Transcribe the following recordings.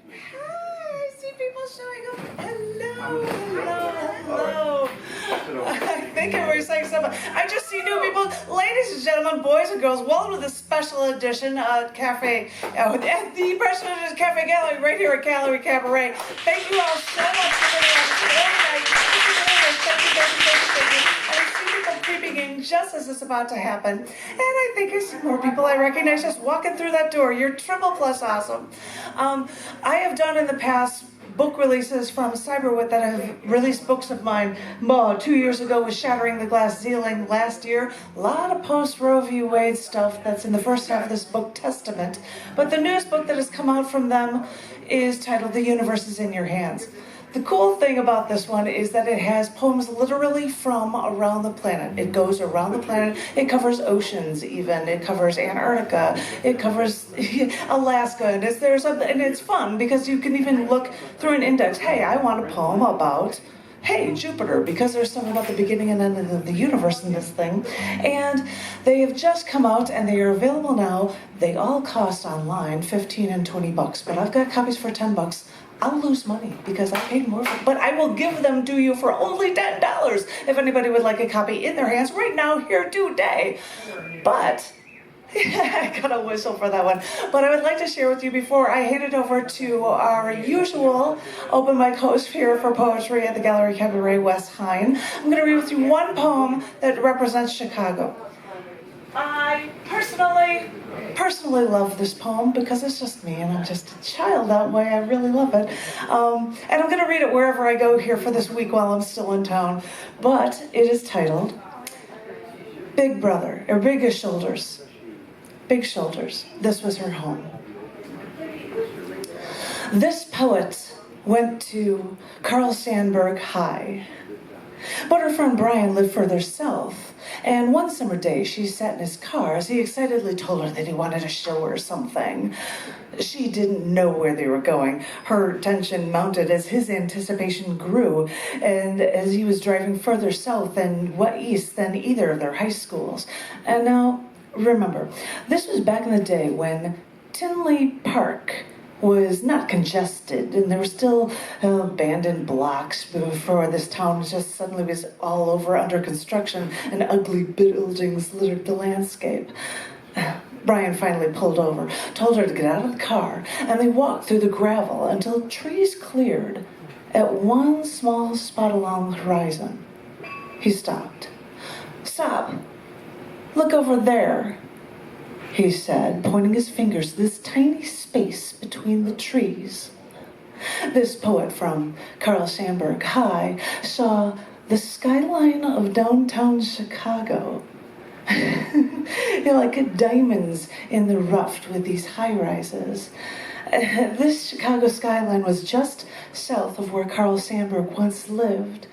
Hi, I see people showing up. Hello, hello, hello. I think I was saying something. I just see new people. Ladies and gentlemen, boys and girls, welcome to the special edition cafe, the special edition cafe gallery right here at Gallery Cabaret. Thank you all so much for being on this very night. Thank you. I see people creeping in just as it's about to happen. And I think I see more people I recognize just walking through that door. You're triple plus awesome. I have done in the past book releases from CyberWit that have released books of mine. 2 years ago was Shattering the Glass Ceiling. Last year, a lot of post-Roe v. Wade stuff that's in the first half of this book, Testament. But the newest book that has come out from them is titled The Universe is in Your Hands. The cool thing about this one is that it has poems literally from around the planet. It goes around the planet. It covers oceans even. It covers Antarctica. It covers Alaska. And it's fun because you can even look through an index. Hey, I want a poem about, hey, Jupiter, because there's something about the beginning and end of the universe in this thing. And they have just come out and they are available now. They all cost online $15 and $20, but I've got copies for $10. I'll lose money because I paid more for it, but I will give them to you for only $10 if anybody would like a copy in their hands right now here today. But I got a whistle for that one. But I would like to share with you before I hand it over to our usual open mic host here for poetry at the Gallery Cabaret, Wes Hine. I'm going to read with you one poem that represents Chicago. I personally love this poem because it's just me and I'm just a child that way. I really love it. And I'm going to read it wherever I go here for this week while I'm still in town. But it is titled Big Brother, or Biggest Shoulders. Big Shoulders. This was her home. This poet went to Carl Sandburg High. But her friend Brian lived further south, and one summer day she sat in his car as he excitedly told her that he wanted to show her something. She didn't know where they were going. Her tension mounted as his anticipation grew, and as he was driving further south and east than either of their high schools. And now, remember, this was back in the day when Tinley Park was not congested, and there were still abandoned blocks before this town just suddenly was all over under construction and ugly buildings littered the landscape. Brian finally pulled over, told her to get out of the car, and they walked through the gravel until trees cleared at one small spot along the horizon. He stopped. "Stop! Look over there," he said, pointing his fingers to this tiny space between the trees. This poet from Carl Sandburg High saw the skyline of downtown Chicago. Like diamonds in the rough with these high-rises. This Chicago skyline was just south of where Carl Sandburg once lived.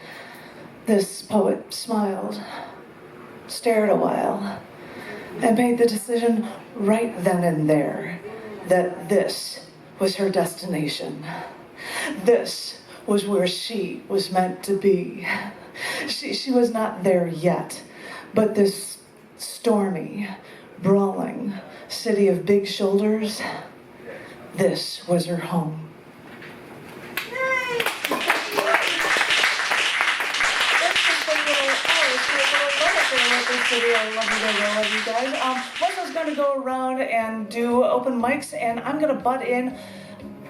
This poet smiled, stared a while, and made the decision right then and there that this was her destination. This was where she was meant to be. She was not there yet, but this stormy, brawling city of big shoulders, this was her home. I love you guys. Wesley's going to go around and do open mics, and I'm going to butt in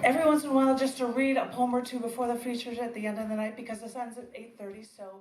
every once in a while just to read a poem or two before the features at the end of the night because this ends at 8:30, so